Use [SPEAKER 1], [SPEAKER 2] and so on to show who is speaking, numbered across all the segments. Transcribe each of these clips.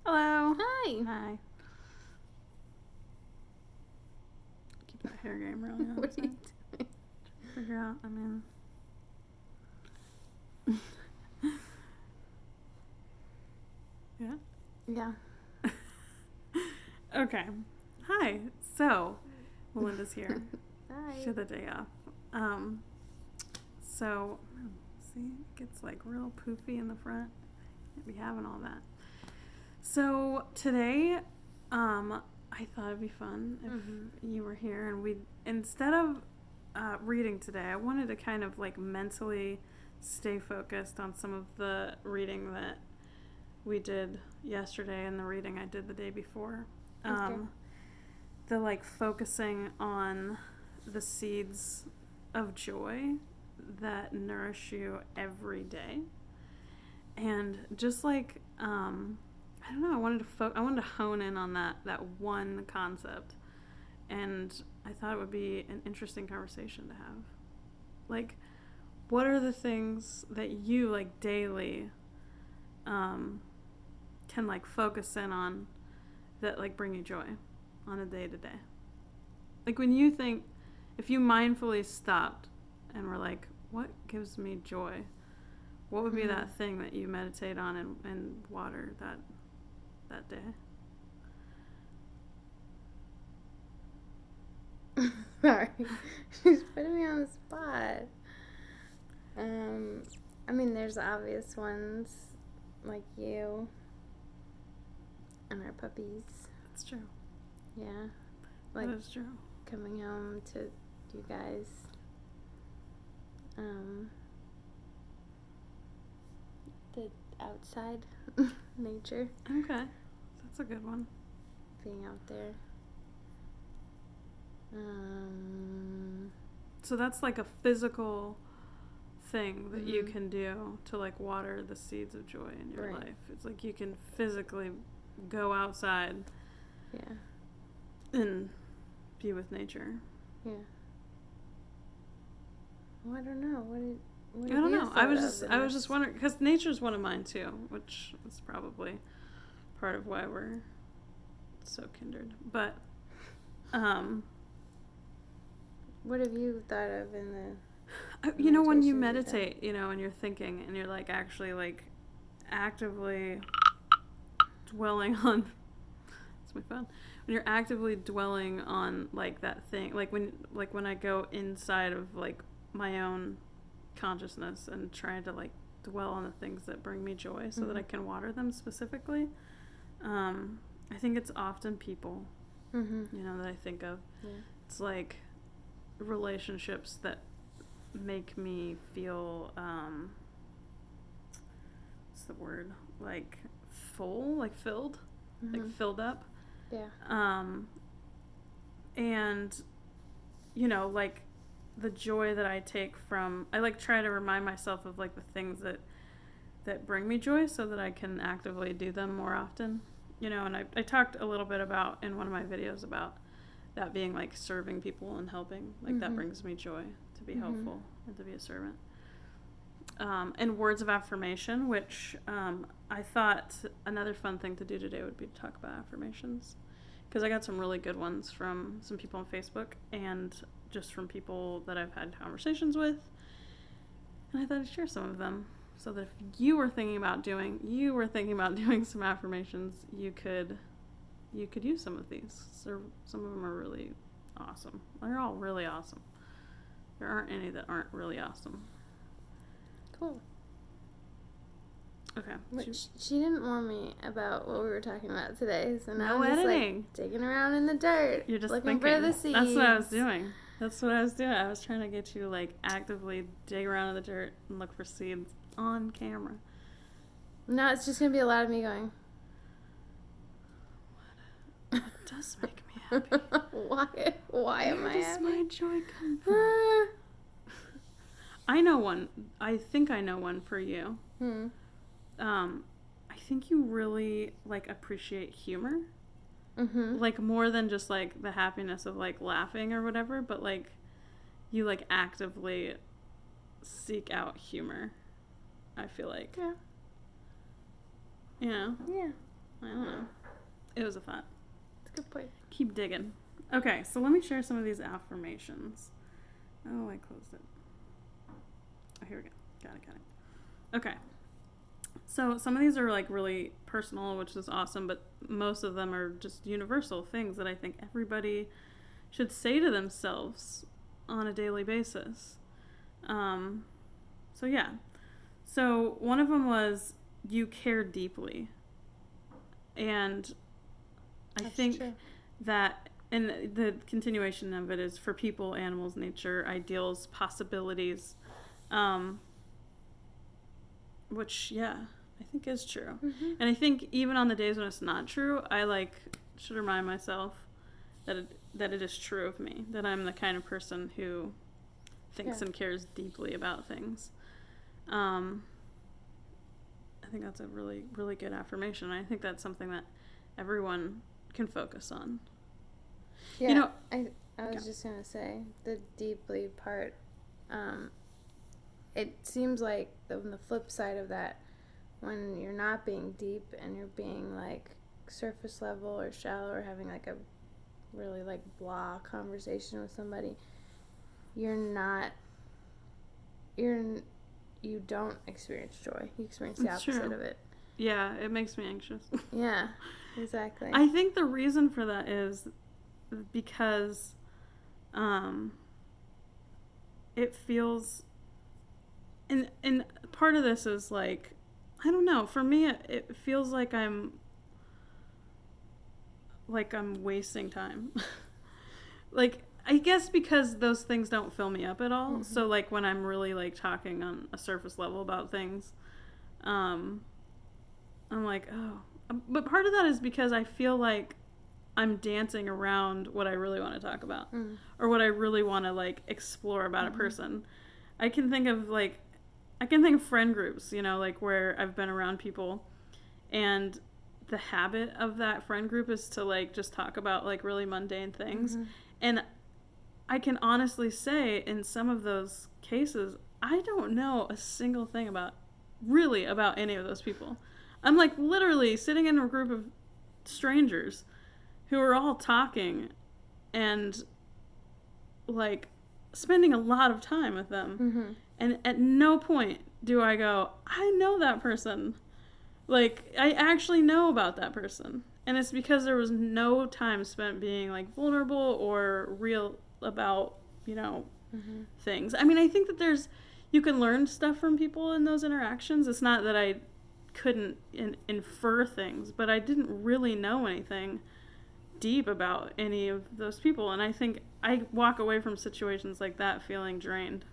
[SPEAKER 1] Hello.
[SPEAKER 2] Hi.
[SPEAKER 1] Hi. Keep that hair game really on.
[SPEAKER 2] What are you doing?
[SPEAKER 1] Figure out, yeah?
[SPEAKER 2] Yeah.
[SPEAKER 1] Okay. Hi. So, Melinda's here.
[SPEAKER 2] Hi.
[SPEAKER 1] She had the day off. See, it gets like real poofy in the front. Can't be having all that. So, today, I thought it'd be fun if you were here and instead of reading today, I wanted to kind of like mentally stay focused on some of the reading that we did yesterday and the reading I did the day before.
[SPEAKER 2] Okay.
[SPEAKER 1] The like focusing on the seeds of joy that nourish you every day. And just like, I don't know, I wanted to hone in on that one concept. And I thought it would be an interesting conversation to have. Like, what are the things that you, like, daily can, like, focus in on that, like, bring you joy on a day-to-day? Like, when you think, if you mindfully stopped and were like, what gives me joy? What would be that thing that you meditate on and water that day?
[SPEAKER 2] Sorry. She's putting me on the spot. I mean, there's obvious ones like you and our puppies.
[SPEAKER 1] That's true.
[SPEAKER 2] Yeah. Like
[SPEAKER 1] that is true.
[SPEAKER 2] coming home to you guys. The outside nature.
[SPEAKER 1] Okay. That's a good one.
[SPEAKER 2] Being out there.
[SPEAKER 1] So that's like a physical thing that you can do to like water the seeds of joy in your life. It's like you can physically go outside.
[SPEAKER 2] Yeah.
[SPEAKER 1] And be with nature.
[SPEAKER 2] Yeah. Well, I don't know. What
[SPEAKER 1] I don't know. I was just wondering because nature's one of mine too, which is probably part of why we're so kindred. But
[SPEAKER 2] what have you thought of in the
[SPEAKER 1] you know, when you meditate, you know, and you're thinking and you're like actually like actively dwelling on it's my phone. When you're actively dwelling on like that thing, like when I go inside of like my own consciousness and trying to like dwell on the things that bring me joy so that I can water them specifically, I think it's often people, you know, that I think of.
[SPEAKER 2] Yeah.
[SPEAKER 1] It's like relationships that make me feel what's the word, like full, like filled, like filled up.
[SPEAKER 2] Yeah.
[SPEAKER 1] And you know, like the joy that I take from, I like try to remind myself of like the things that bring me joy so that I can actively do them more often, you know. And I talked a little bit about in one of my videos about that being like serving people and helping, like that brings me joy to be helpful and to be a servant. And words of affirmation, which I thought another fun thing to do today would be to talk about affirmations, because I got some really good ones from some people on Facebook and just from people that I've had conversations with, and I thought I'd share some of them so that if you were thinking about doing some affirmations, you could use some of these. So some of them are really awesome. They're all really awesome. There aren't any that aren't really awesome.
[SPEAKER 2] Cool.
[SPEAKER 1] Okay.
[SPEAKER 2] She didn't warn me about what we were talking about today, so now
[SPEAKER 1] No
[SPEAKER 2] I'm just
[SPEAKER 1] editing.
[SPEAKER 2] like digging around in the dirt.
[SPEAKER 1] You're just
[SPEAKER 2] looking
[SPEAKER 1] thinking.
[SPEAKER 2] for the seeds.
[SPEAKER 1] That's what I was doing. I was trying to get you to like actively dig around in the dirt and look for seeds on camera.
[SPEAKER 2] No, it's just gonna be a lot of me going.
[SPEAKER 1] What does make me happy?
[SPEAKER 2] Why am I happy?
[SPEAKER 1] Where does my joy come from? I know one. I think I know one for you. I think you really like appreciate humor. Like more than just like the happiness of like laughing or whatever, but like you like actively seek out humor, I feel like.
[SPEAKER 2] Yeah.
[SPEAKER 1] You know?
[SPEAKER 2] Yeah.
[SPEAKER 1] I don't know. It was a thought.
[SPEAKER 2] That's a good point.
[SPEAKER 1] Keep digging. Okay, so let me share some of these affirmations. Oh, I closed it. Oh, here we go. Got it. Okay. So some of these are like really personal, which is awesome, but most of them are just universal things that I think everybody should say to themselves on a daily basis. So yeah. So one of them was, you care deeply. And I think
[SPEAKER 2] true.
[SPEAKER 1] that, and the continuation of it is, for people, animals, nature, ideals, possibilities, which, yeah, I think is true.
[SPEAKER 2] Mm-hmm.
[SPEAKER 1] And I think even on the days when it's not true, I should remind myself that it is true of me, that I'm the kind of person who thinks and cares deeply about things. I think that's a really, really good affirmation. I think that's something that everyone can focus on.
[SPEAKER 2] Yeah,
[SPEAKER 1] you know,
[SPEAKER 2] I was just going to say, the deeply part, it seems like on the flip side of that, when you're not being deep and you're being like surface level or shallow or having like a really like blah conversation with somebody, you don't experience joy. You experience the opposite of it.
[SPEAKER 1] Yeah, it makes me anxious.
[SPEAKER 2] Yeah, exactly.
[SPEAKER 1] I think the reason for that is because it feels, and part of this is like, I don't know, for me it feels like I'm wasting time. Like, I guess because those things don't fill me up at all. Mm-hmm. So like when I'm really like talking on a surface level about things, I'm like, oh, but part of that is because I feel like I'm dancing around what I really want to talk about, or what I really want to like explore about a person. I can think of friend groups, like where I've been around people, and the habit of that friend group is to like just talk about like really mundane things. And I can honestly say in some of those cases, I don't know a single thing about any of those people. I'm like literally sitting in a group of strangers who are all talking and like spending a lot of time with them. And at no point do I go, I know that person. Like, I actually know about that person. And it's because there was no time spent being like vulnerable or real about, things. I mean, I think that you can learn stuff from people in those interactions. It's not that I couldn't infer things, but I didn't really know anything deep about any of those people. And I think I walk away from situations like that feeling drained.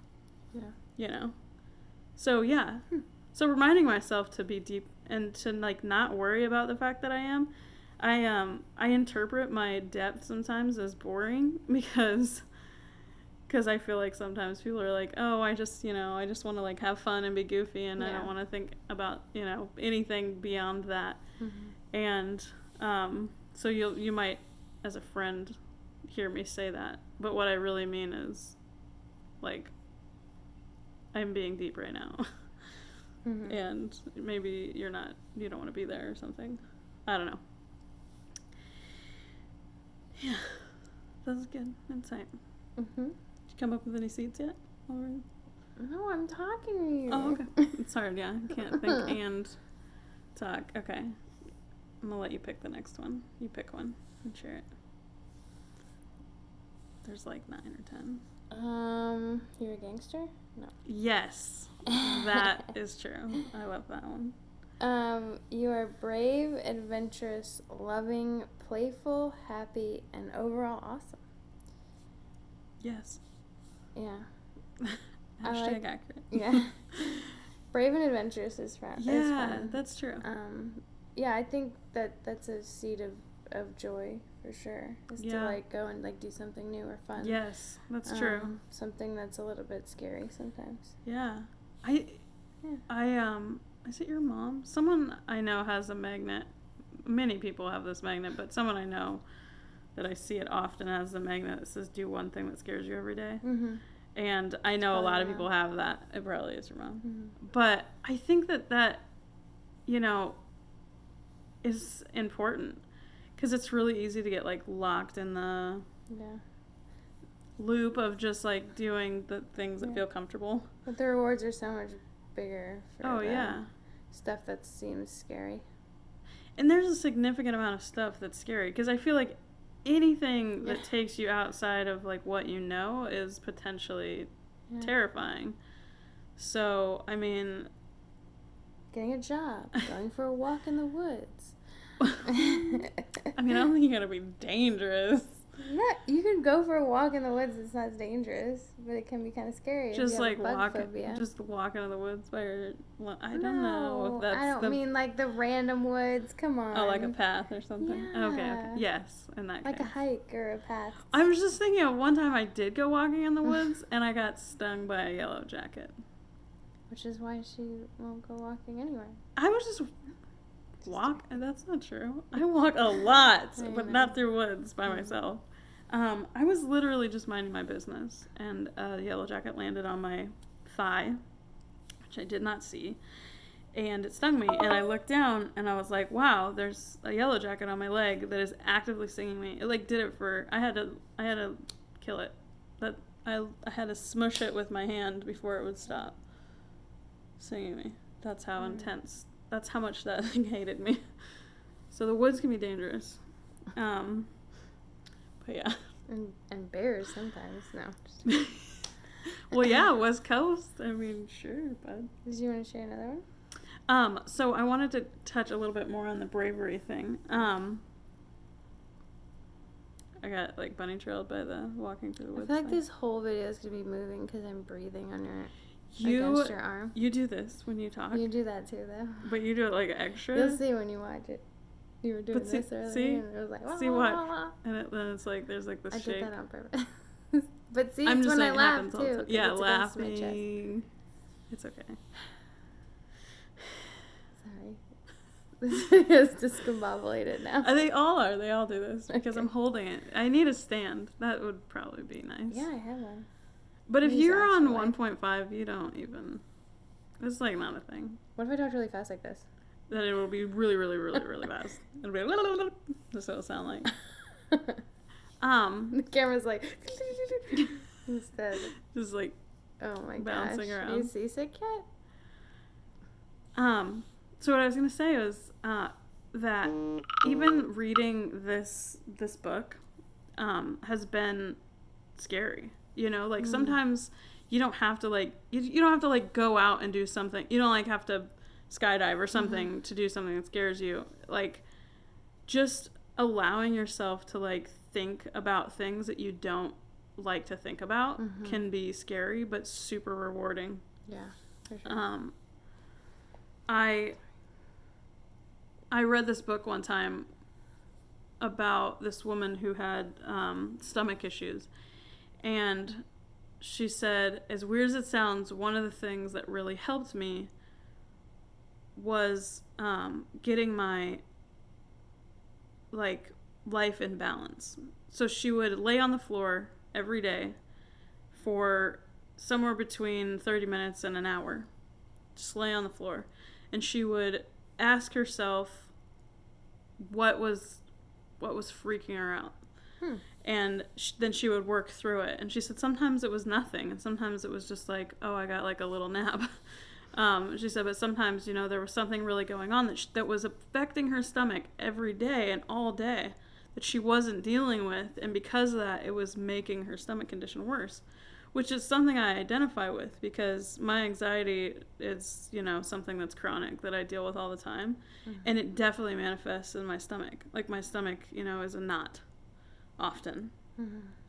[SPEAKER 1] Yeah. So, yeah. So reminding myself to be deep and to like not worry about the fact that I am. I interpret my depth sometimes as boring because I feel like sometimes people are like, oh, I just want to like have fun and be goofy, and I don't want to think about, anything beyond that. And so you might, as a friend, hear me say that, but what I really mean is like, I'm being deep right now. And maybe you don't want to be there or something. I don't know. Yeah, that's good insight. Did you come up with any seeds yet?
[SPEAKER 2] No, I'm talking to you.
[SPEAKER 1] Oh, okay. It's hard, yeah. I can't think and talk. Okay. I'm going to let you pick the next one. You pick one and share it. There's like 9 or 10.
[SPEAKER 2] You're a gangster? No.
[SPEAKER 1] Yes. That is true. I love that one.
[SPEAKER 2] You are brave, adventurous, loving, playful, happy, and overall awesome.
[SPEAKER 1] Yes.
[SPEAKER 2] Yeah.
[SPEAKER 1] Hashtag accurate.
[SPEAKER 2] Yeah. Brave and adventurous is fun.
[SPEAKER 1] Yeah, that's true.
[SPEAKER 2] Yeah, I think that's a seed of joy for sure. Is to like go and like do something new or fun.
[SPEAKER 1] Yes, that's true.
[SPEAKER 2] Something that's a little bit scary sometimes.
[SPEAKER 1] Yeah. Is it your mom? Someone I know has a magnet. Many people have this magnet, but someone I know that I see it often has the magnet that says, do one thing that scares you every day. And I know a lot of people have that. It probably is your mom. But I think that is important. Because it's really easy to get, like, locked in the loop of just, like, doing the things that feel comfortable.
[SPEAKER 2] But the rewards are so much bigger for stuff that seems scary.
[SPEAKER 1] And there's a significant amount of stuff that's scary. Because I feel like anything that takes you outside of, like, what you know is potentially terrifying. So, I mean...
[SPEAKER 2] Getting a job. Going for a walk in the woods.
[SPEAKER 1] I mean, I don't think you gotta be dangerous.
[SPEAKER 2] Yeah, you can go for a walk in the woods. It's not dangerous, but it can be kind of scary.
[SPEAKER 1] Just like walking in the woods by your... I don't know if that's
[SPEAKER 2] I don't mean like the random woods. Come on.
[SPEAKER 1] Oh, like a path or something?
[SPEAKER 2] Yeah.
[SPEAKER 1] Okay. Yes, in that
[SPEAKER 2] like
[SPEAKER 1] case.
[SPEAKER 2] a hike or a path.
[SPEAKER 1] I was just thinking of one time I did go walking in the woods, and I got stung by a yellow jacket.
[SPEAKER 2] Which is why she won't go walking anywhere.
[SPEAKER 1] I was just... That's not true. I walk a lot, but not through woods by myself. I was literally just minding my business, and the yellow jacket landed on my thigh, which I did not see, and it stung me. And I looked down, and I was like, "Wow, there's a yellow jacket on my leg that is actively stinging me." It like did it for. I had to kill it. But I had to smush it with my hand before it would stop stinging me. That's how intense. That's how much that thing hated me. So the woods can be dangerous. But yeah.
[SPEAKER 2] And bears sometimes. No.
[SPEAKER 1] Well, yeah, West Coast. I mean, sure, bud.
[SPEAKER 2] Did you want to share another
[SPEAKER 1] one? So I wanted to touch a little bit more on the bravery thing. I got, like, bunny trailed by the walking through the woods.
[SPEAKER 2] I feel like this whole video is going to be moving because I'm breathing on against your arm.
[SPEAKER 1] You do this when you talk.
[SPEAKER 2] You do that too, though.
[SPEAKER 1] But you do it, like, extra.
[SPEAKER 2] You'll see when you watch it. You were doing this earlier.
[SPEAKER 1] See?
[SPEAKER 2] And it was like,
[SPEAKER 1] see what? And then it's like, there's, like, this shake.
[SPEAKER 2] I did that on purpose. But see,
[SPEAKER 1] I'm
[SPEAKER 2] it's
[SPEAKER 1] just
[SPEAKER 2] when I laugh,
[SPEAKER 1] too. Yeah, laughing. It's okay.
[SPEAKER 2] Sorry. This video is discombobulated now.
[SPEAKER 1] They all are. They all do this because I'm holding it. I need a stand. That would probably be nice.
[SPEAKER 2] Yeah, I have one.
[SPEAKER 1] But if you're on 1.5, you don't even... It's, like, not a thing.
[SPEAKER 2] What if I talk really fast like this?
[SPEAKER 1] Then it will be really, really, really, really fast. It'll be like... That's what it'll sound like.
[SPEAKER 2] The camera's like... Instead.
[SPEAKER 1] Just, like...
[SPEAKER 2] Oh, my
[SPEAKER 1] bouncing
[SPEAKER 2] gosh.
[SPEAKER 1] around.
[SPEAKER 2] Are you seasick yet?
[SPEAKER 1] So what I was going to say was that even reading this book has been scary. You know, like, sometimes you don't have to, like, you don't have to, like, go out and do something. You don't, like, have to skydive or something to do something that scares you. Like, just allowing yourself to, like, think about things that you don't like to think about can be scary, but super rewarding.
[SPEAKER 2] Yeah, for sure.
[SPEAKER 1] I read this book one time about this woman who had stomach issues. And she said, as weird as it sounds, one of the things that really helped me was getting my, like, life in balance. So she would lay on the floor every day for somewhere between 30 minutes and an hour. Just lay on the floor. And she would ask herself what was freaking her out. And then she would work through it. And she said sometimes it was nothing. And sometimes it was just like, oh, I got, like, a little nap. She said, but sometimes, you know, there was something really going on that was affecting her stomach every day and all day that she wasn't dealing with. And because of that, it was making her stomach condition worse, which is something I identify with because my anxiety is, you know, something that's chronic that I deal with all the time. And it definitely manifests in my stomach. Like, my stomach, you know, is a knot often.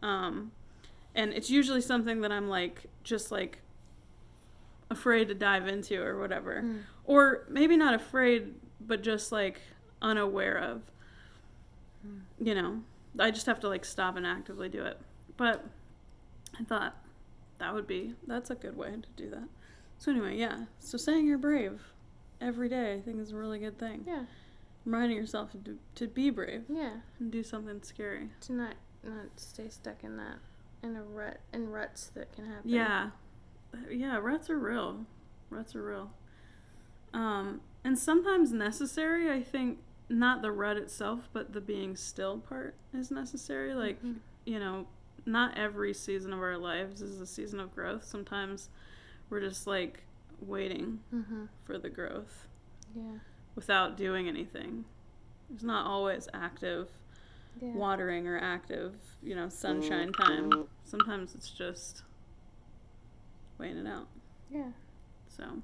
[SPEAKER 1] And it's usually something that I'm, like, just, like, afraid to dive into or whatever. Or maybe not afraid, but just, like, unaware of. You know, I just have to, like, stop and actively do it. But I thought that's a good way to do that. So anyway, yeah. So saying you're brave every day, I think, is a really good thing.
[SPEAKER 2] Yeah.
[SPEAKER 1] Reminding yourself to be brave.
[SPEAKER 2] Yeah.
[SPEAKER 1] And do something scary.
[SPEAKER 2] To not stay stuck in that, in a rut, in ruts that can happen.
[SPEAKER 1] Yeah. Yeah, ruts are real. And sometimes necessary. I think not the rut itself, but the being still part is necessary. Like,
[SPEAKER 2] Mm-hmm.
[SPEAKER 1] you know, not every season of our lives is a season of growth. Sometimes we're just like waiting
[SPEAKER 2] Mm-hmm.
[SPEAKER 1] for the growth
[SPEAKER 2] Yeah.
[SPEAKER 1] without doing anything. It's not always active
[SPEAKER 2] Yeah.
[SPEAKER 1] watering or active, you know, sunshine time. Sometimes it's just waiting it out.
[SPEAKER 2] Yeah.
[SPEAKER 1] So,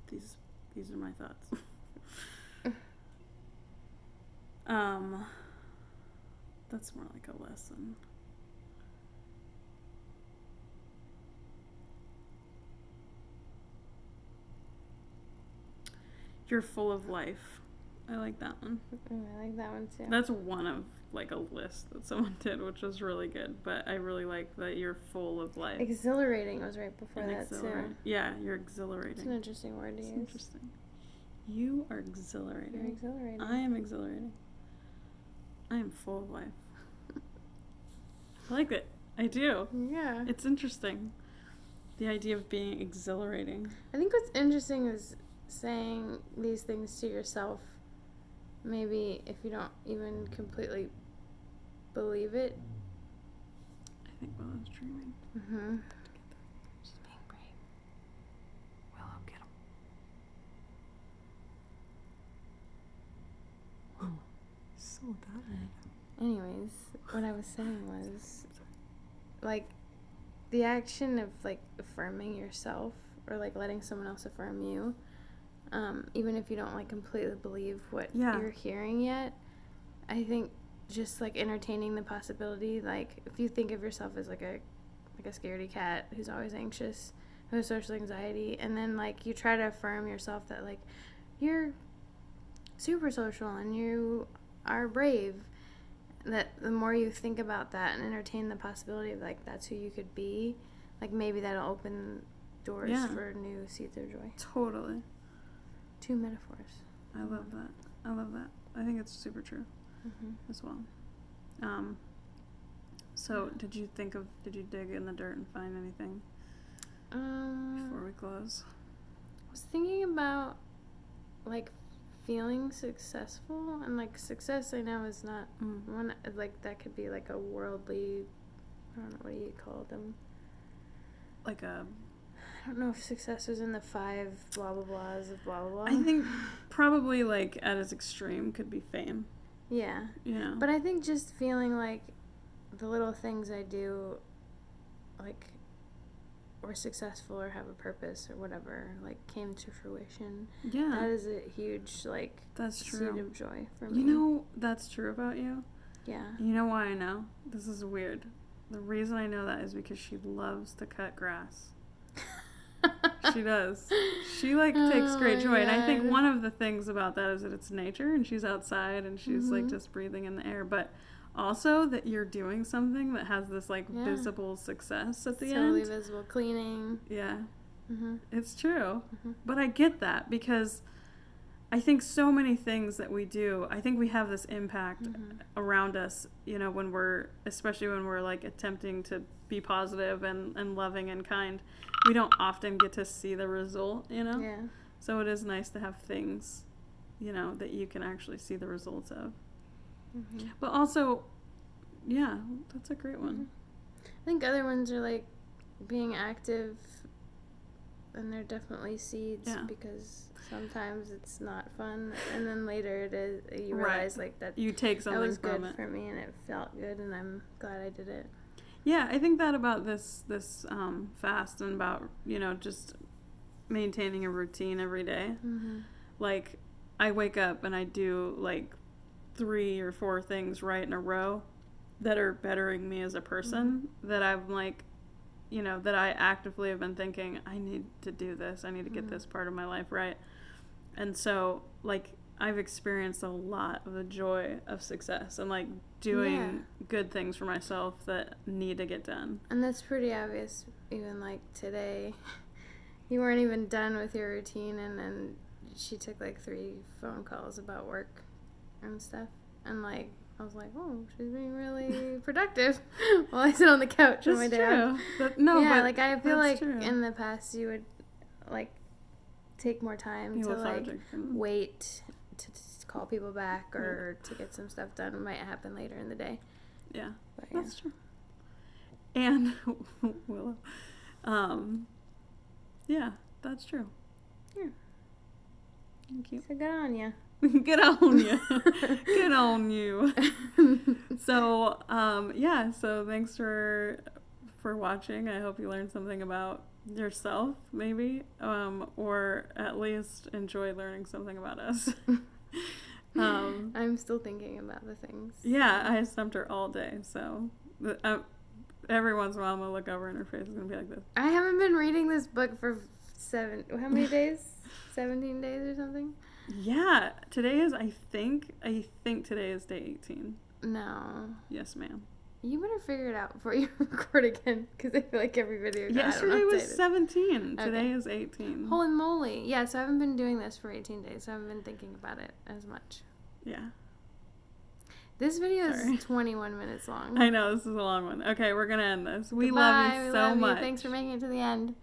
[SPEAKER 1] these are my thoughts. That's more like a lesson. You're full of life. I like that one.
[SPEAKER 2] I like that one too.
[SPEAKER 1] That's one of like a list that someone did, which was really good. But I really like that you're full of life.
[SPEAKER 2] Exhilarating was right before
[SPEAKER 1] And
[SPEAKER 2] that too.
[SPEAKER 1] Yeah, you're exhilarating.
[SPEAKER 2] It's an interesting word to use.
[SPEAKER 1] Interesting. You are exhilarating.
[SPEAKER 2] You're exhilarating.
[SPEAKER 1] I am exhilarating. I am full of life. I like it. I do.
[SPEAKER 2] Yeah.
[SPEAKER 1] It's interesting. The idea of being exhilarating.
[SPEAKER 2] I think what's interesting is saying these things to yourself, maybe if you don't even completely believe it.
[SPEAKER 1] I think Willow's dreaming.
[SPEAKER 2] Mm-hmm.
[SPEAKER 1] She's being brave. Willow, get him. Oh, so tired.
[SPEAKER 2] Anyways, what I was saying was, like, the action of, like, affirming yourself or, like, letting someone else affirm you, even if you don't, like, completely believe what you're hearing yet, I think just, like, entertaining the possibility, like, if you think of yourself as, like a scaredy cat who's always anxious, who has social anxiety, and then, like, you try to affirm yourself that, like, you're super social and you are brave, that the more you think about that and entertain the possibility of, like, that's who you could be, like, maybe that'll open doors for new seeds of joy.
[SPEAKER 1] Totally.
[SPEAKER 2] 2 metaphors.
[SPEAKER 1] I love that. I love that. I think it's super true as well. So did you dig in the dirt and find anything before we close?
[SPEAKER 2] I was thinking about, like, feeling successful, and, like, success I know is not one, like, that could be like a worldly, I don't know, what do you call them,
[SPEAKER 1] like a,
[SPEAKER 2] I don't know if success was in the 5 blah blah blahs of blah blah blah.
[SPEAKER 1] I think probably, like, at its extreme could be fame.
[SPEAKER 2] Yeah.
[SPEAKER 1] Yeah.
[SPEAKER 2] But I think just feeling like the little things I do, like, or successful or have a purpose or whatever, like, came to fruition.
[SPEAKER 1] Yeah.
[SPEAKER 2] That is a huge, like,
[SPEAKER 1] that's true.
[SPEAKER 2] seed of joy for me.
[SPEAKER 1] You know, that's true about you.
[SPEAKER 2] Yeah.
[SPEAKER 1] You know why I know? This is weird. The reason I know that is because she loves to cut grass. She does. She, like, takes great joy. And I think one of the things about that is that it's nature and she's outside and she's, like, just breathing in the air. But also that you're doing something that has this, like, visible success at the end.
[SPEAKER 2] Totally visible. Cleaning.
[SPEAKER 1] Yeah.
[SPEAKER 2] Mm-hmm.
[SPEAKER 1] It's true. Mm-hmm. But I get that because I think so many things that we do, I think we have this impact around us, you know, especially when we're, like, attempting to be positive and loving and kind. We don't often get to see the result, you know?
[SPEAKER 2] Yeah.
[SPEAKER 1] So it is nice to have things, you know, that you can actually see the results of. Mm-hmm. But also, yeah, that's a great one.
[SPEAKER 2] I think other ones are, like, being active, and they're definitely seeds because sometimes it's not fun, and then later it is. You realize, like, that
[SPEAKER 1] you take something
[SPEAKER 2] that was
[SPEAKER 1] from
[SPEAKER 2] good
[SPEAKER 1] it.
[SPEAKER 2] For me, and it felt good, and I'm glad I did it.
[SPEAKER 1] Yeah, I think that about this fast and about, you know, just maintaining a routine every day. Mm-hmm. Like, I wake up and I do, like, 3 or 4 things right in a row that are bettering me as a person, that I'm, like, you know, that I actively have been thinking, I need to do this. I need to get this part of my life right. And so, like, I've experienced a lot of the joy of success and, like, doing good things for myself that need to get done.
[SPEAKER 2] And that's pretty obvious. Even, like, today, you weren't even done with your routine, and then she took, like, 3 phone calls about work and stuff. And, like, I was like, oh, she's being really productive while I sit on the couch on my day off.
[SPEAKER 1] But, no,
[SPEAKER 2] yeah,
[SPEAKER 1] but
[SPEAKER 2] like, I feel like
[SPEAKER 1] true.
[SPEAKER 2] in the past you would, like, take more time to like wait to call people back or to get some stuff done. It might happen later in the day.
[SPEAKER 1] Yeah, but, that's true. And Willow, yeah, that's true.
[SPEAKER 2] Yeah.
[SPEAKER 1] Thank you.
[SPEAKER 2] So good on ya.
[SPEAKER 1] Good on you. Good on you. So, yeah, so thanks for watching. I hope you learned something about yourself, maybe, or at least enjoy learning something about us.
[SPEAKER 2] I'm still thinking about the things.
[SPEAKER 1] Yeah, I stumped her all day, so every once in a while I'm going to look over and her face is going to be like this.
[SPEAKER 2] I haven't been reading this book for how many days? 17 days or something?
[SPEAKER 1] Yeah, today is, I think today is day 18.
[SPEAKER 2] No.
[SPEAKER 1] Yes, ma'am.
[SPEAKER 2] You better figure it out before you record again, because I feel like every video
[SPEAKER 1] yesterday was 17. Okay. Today is 18.
[SPEAKER 2] Holy moly. Yeah, so I haven't been doing this for 18 days, so I haven't been thinking about it as much.
[SPEAKER 1] Yeah.
[SPEAKER 2] This video is 21 minutes long.
[SPEAKER 1] I know, this is a long one. Okay, we're going to end this. We
[SPEAKER 2] Goodbye,
[SPEAKER 1] love you so much.
[SPEAKER 2] Thanks for making it to the end.